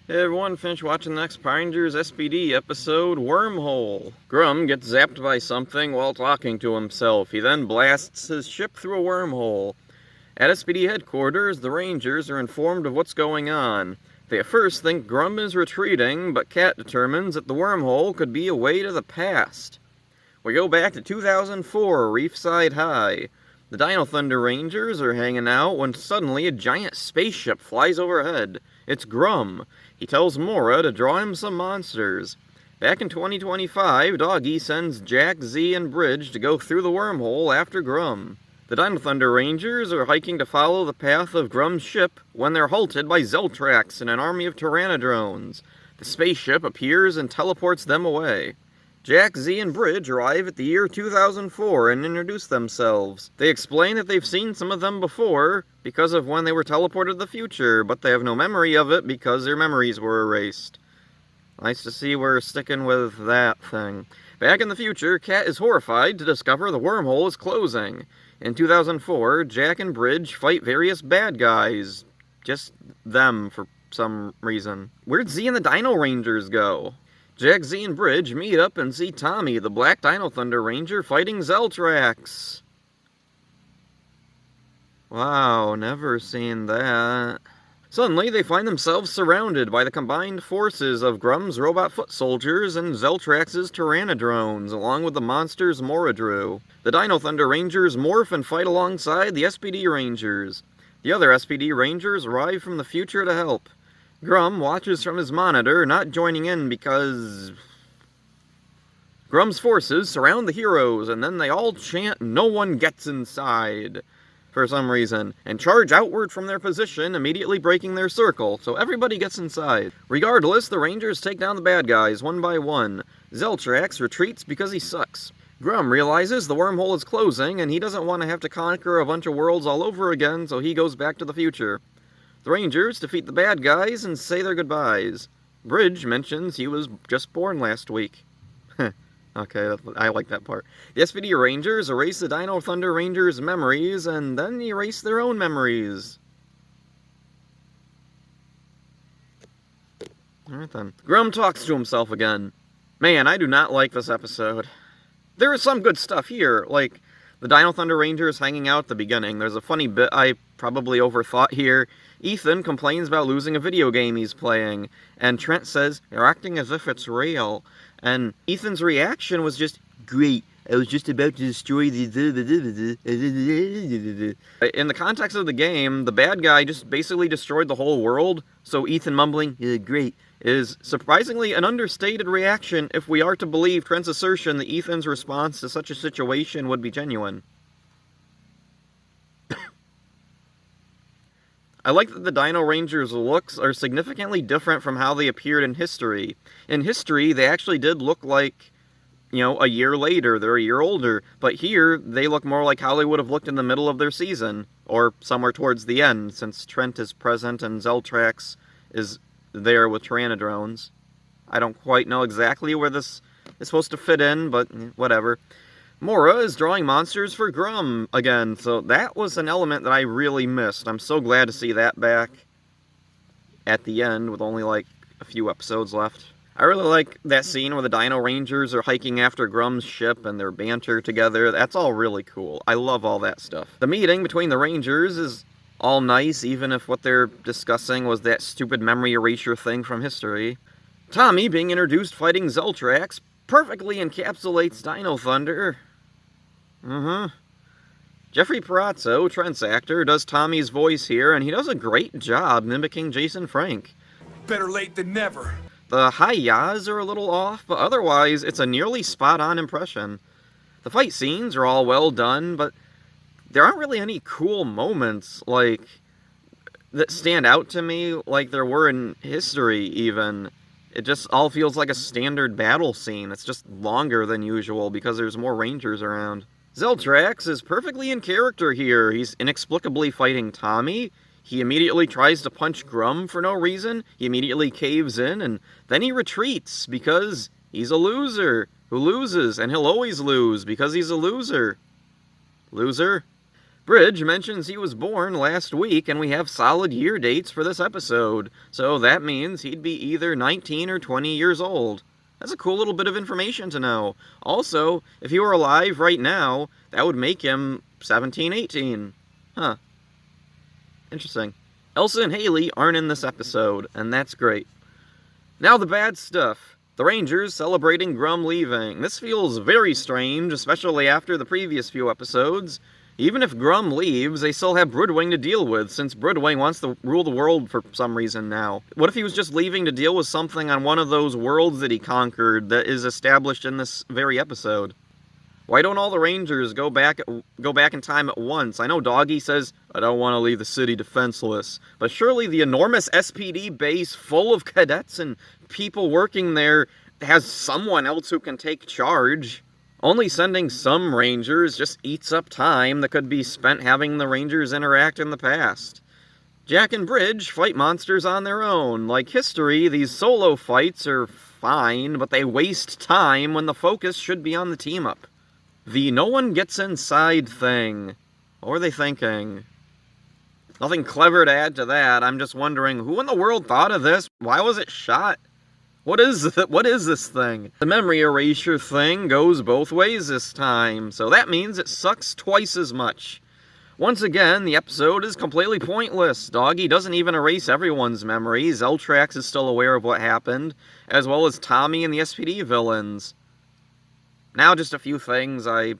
Hey everyone, finish watching the next Power Rangers SPD episode, Wormhole. Grum gets zapped by something while talking to himself. He then blasts his ship through a wormhole. At SPD headquarters, the Rangers are informed of what's going on. They at first think Grum is retreating, but Kat determines that the wormhole could be a way to the past. We go back to 2004, Reefside High. The Dino Thunder Rangers are hanging out when suddenly a giant spaceship flies overhead. It's Grum. He tells Mora to draw him some monsters. Back in 2025, Doggy sends Jack, Z, and Bridge to go through the wormhole after Grum. The Dino Thunder Rangers are hiking to follow the path of Grum's ship when they're halted by Zeltrax and an army of Pteranodrones. The spaceship appears and teleports them away. Jack, Z, and Bridge arrive at the year 2004 and introduce themselves. They explain that they've seen some of them before because of when they were teleported to the future, but they have no memory of it because their memories were erased. Nice to see we're sticking with that thing. Back in the future, Kat is horrified to discover the wormhole is closing. In 2004, Jack and Bridge fight various bad guys. Just them for some reason. Where'd Z and the Dino Rangers go? Jack, Z, and Bridge meet up and see Tommy, the Black Dino Thunder Ranger, fighting Zeltrax. Wow, never seen that. Suddenly, they find themselves surrounded by the combined forces of Grum's robot foot soldiers and Zeltrax's Pteranodrones, along with the monsters Mora drew. The Dino Thunder Rangers morph and fight alongside the SPD Rangers. The other SPD Rangers arrive from the future to help. Grum watches from his monitor, not joining in because Grum's forces surround the heroes, and then they all chant, "No one gets inside," for some reason, and charge outward from their position, immediately breaking their circle, so everybody gets inside. Regardless, the Rangers take down the bad guys, one by one. Zeltrax retreats because he sucks. Grum realizes the wormhole is closing, and he doesn't want to have to conquer a bunch of worlds all over again, so he goes back to the future. The Rangers defeat the bad guys and say their goodbyes. Bridge mentions he was just born last week. Okay, I like that part. The SPD Rangers erase the Dino Thunder Rangers' memories and then erase their own memories. Alright then. Grum talks to himself again. Man, I do not like this episode. There is some good stuff here, like the Dino Thunder Rangers hanging out at the beginning. There's a funny bit I probably overthought here. Ethan complains about losing a video game he's playing, and Trent says, "You're acting as if it's real." And Ethan's reaction was just, "Great, I was just about to destroy the..." In the context of the game, the bad guy just basically destroyed the whole world, so Ethan mumbling, "Great," is surprisingly an understated reaction if we are to believe Trent's assertion that Ethan's response to such a situation would be genuine. I like that the Dino Rangers' looks are significantly different from how they appeared in history. In history, they actually did look like, a year later, they're a year older, but here, they look more like how they would have looked in the middle of their season, or somewhere towards the end, since Trent is present and Zeltrax is there with Pteranodrones. I don't quite know exactly where this is supposed to fit in, but whatever. Mora is drawing monsters for Grum again, so that was an element that I really missed. I'm so glad to see that back at the end with only like a few episodes left. I really like that scene where the Dino Rangers are hiking after Grum's ship and their banter together. That's all really cool. I love all that stuff. The meeting between the Rangers is all nice, even if what they're discussing was that stupid memory erasure thing from history. Tommy being introduced fighting Zeltrax perfectly encapsulates Dino Thunder. Jeffrey Perazzo, Trent's actor, does Tommy's voice here, and he does a great job mimicking Jason Frank. Better late than never. The hi-yas are a little off, but otherwise it's a nearly spot-on impression. The fight scenes are all well done, but there aren't really any cool moments, that stand out to me like there were in history, even. It just all feels like a standard battle scene. It's just longer than usual because there's more Rangers around. Zeltrax is perfectly in character here. He's inexplicably fighting Tommy. He immediately tries to punch Grum for no reason. He immediately caves in, and then he retreats because he's a loser who loses, and he'll always lose because he's a loser. Loser? Bridge mentions he was born last week, and we have solid year dates for this episode, so that means he'd be either 19 or 20 years old. That's a cool little bit of information to know. Also, if he were alive right now, that would make him 17, 18. Huh. Interesting. Elsa and Haley aren't in this episode, and that's great. Now the bad stuff. The Rangers celebrating Grum leaving. This feels very strange, especially after the previous few episodes. Even if Grum leaves, they still have Broodwing to deal with, since Broodwing wants to rule the world for some reason now. What if he was just leaving to deal with something on one of those worlds that he conquered that is established in this very episode? Why don't all the Rangers go back in time at once? I know Doggy says, I don't want to leave the city defenseless, but surely the enormous SPD base full of cadets and people working there has someone else who can take charge. Only sending some Rangers just eats up time that could be spent having the Rangers interact in the past. Jack and Bridge fight monsters on their own. Like History, these solo fights are fine, but they waste time when the focus should be on the team-up. The no one gets inside thing. What were they thinking? Nothing clever to add to that. I'm just wondering, who in the world thought of this? Why was it shot? What is this thing? The memory erasure thing goes both ways this time, so that means it sucks twice as much. Once again, the episode is completely pointless. Doggy doesn't even erase everyone's memories. Eltrax is still aware of what happened, as well as Tommy and the SPD villains. Now just a few things I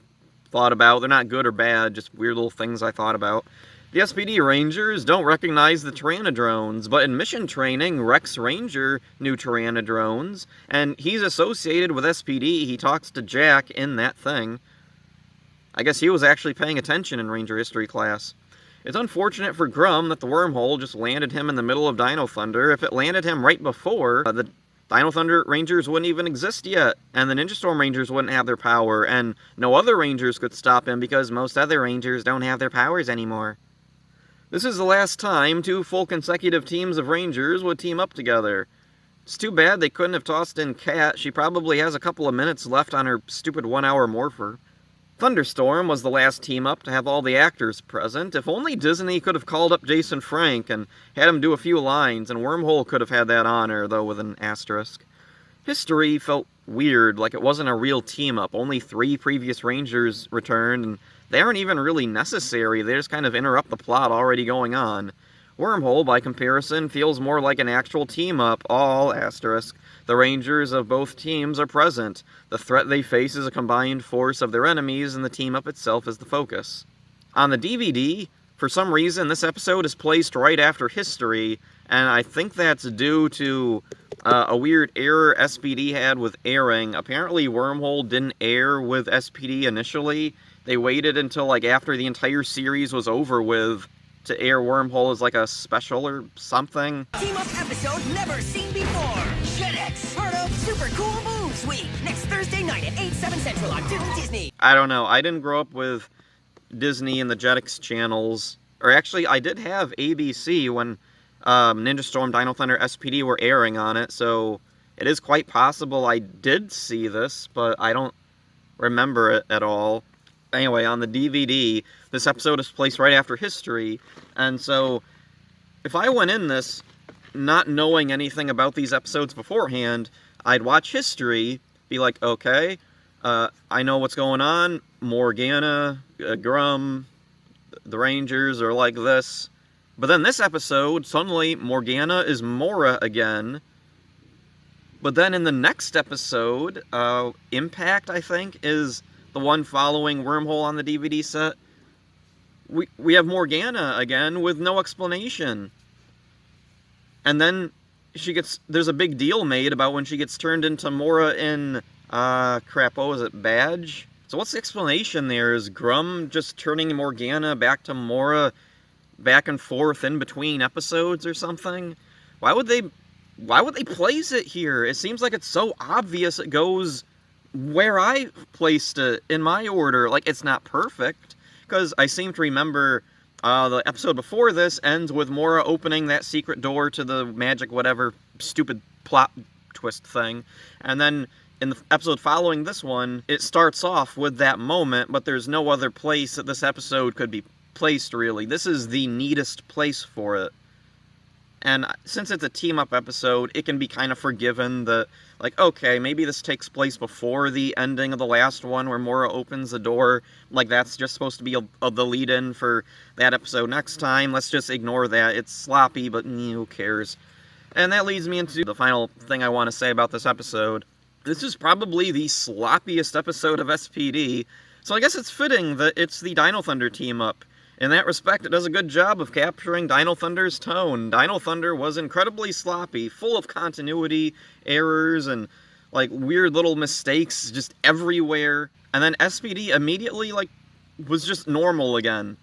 thought about. They're not good or bad, just weird little things I thought about. The SPD Rangers don't recognize the Tyrannodrones, but in mission training, Rex Ranger knew Tyrannodrones, and he's associated with SPD. He talks to Jack in that thing. I guess he was actually paying attention in Ranger History class. It's unfortunate for Grum that the Wormhole just landed him in the middle of Dino Thunder. If it landed him right before, the Dino Thunder Rangers wouldn't even exist yet, and the Ninja Storm Rangers wouldn't have their power, and no other Rangers could stop him because most other Rangers don't have their powers anymore. This is the last time 2 full consecutive teams of Rangers would team up together. It's too bad they couldn't have tossed in Kat. She probably has a couple of minutes left on her stupid 1-hour morpher. Thunderstorm was the last team up to have all the actors present. If only Disney could have called up Jason Frank and had him do a few lines, and Wormhole could have had that honor, though with an asterisk. History felt weird, like it wasn't a real team-up. Only 3 previous Rangers returned, and they aren't even really necessary. They just kind of interrupt the plot already going on. Wormhole, by comparison, feels more like an actual team-up, all asterisk. The Rangers of both teams are present. The threat they face is a combined force of their enemies, and the team-up itself is the focus. On the DVD, for some reason, this episode is placed right after History, and I think that's due to a weird error SPD had with airing. Apparently, Wormhole didn't air with SPD initially. They waited until, like, after the entire series was over with to air Wormhole as, like, a special or something. Team-up episode never seen before. JetX, part of Super Cool Moves Week. Next Thursday night at 8, 7 Central on Disney. I don't know. I didn't grow up with Disney and the Jetix channels. Or actually, I did have ABC when Ninja Storm, Dino Thunder, SPD were airing on it, so it is quite possible I did see this, but I don't remember it at all. Anyway, on the DVD, this episode is placed right after History, and so if I went in this not knowing anything about these episodes beforehand, I'd watch History, be like, okay, I know what's going on, Morgana, Grum, the Rangers are like this. But then this episode, suddenly Morgana is Mora again. But then in the next episode, Impact, I think, is the one following Wormhole on the DVD set. We have Morgana again with no explanation. And then there's a big deal made about when she gets turned into Mora in, what was it, Badge? So what's the explanation there? Is Grum just turning Morgana back to Mora back and forth in between episodes or something? Why would they place it here? It seems like it's so obvious it goes where I placed it in my order. Like, it's not perfect, because I seem to remember the episode before this ends with Mora opening that secret door to the magic whatever stupid plot twist thing, and then in the episode following this one, it starts off with that moment, but there's no other place that this episode could be placed, really. This is the neatest place for it. And since it's a team-up episode, it can be kind of forgiven that, like, okay, maybe this takes place before the ending of the last one where Mora opens the door. Like, that's just supposed to be the lead-in for that episode next time. Let's just ignore that. It's sloppy, but who cares? And that leads me into the final thing I want to say about this episode. This is probably the sloppiest episode of SPD, so I guess it's fitting that it's the Dino Thunder team-up. In that respect, it does a good job of capturing Dino Thunder's tone. Dino Thunder was incredibly sloppy, full of continuity errors and, like, weird little mistakes just everywhere. And then SPD immediately, like, was just normal again.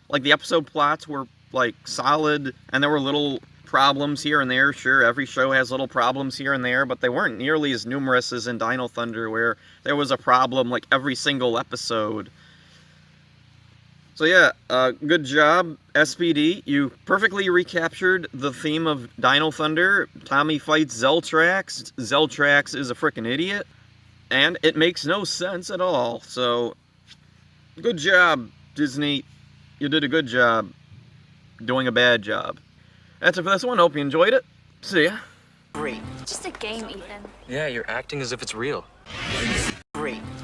Like, the episode plots were, like, solid, and there were little problems here and there. Sure, every show has little problems here and there, but they weren't nearly as numerous as in Dino Thunder, where there was a problem, like, every single episode. So yeah, good job, SPD. You perfectly recaptured the theme of Dino Thunder. Tommy fights Zeltrax. Zeltrax is a frickin' idiot. And it makes no sense at all. So, good job, Disney. You did a good job doing a bad job. That's it for this one. Hope you enjoyed it. See ya. Great. Just a game, Ethan. Yeah, you're acting as if it's real.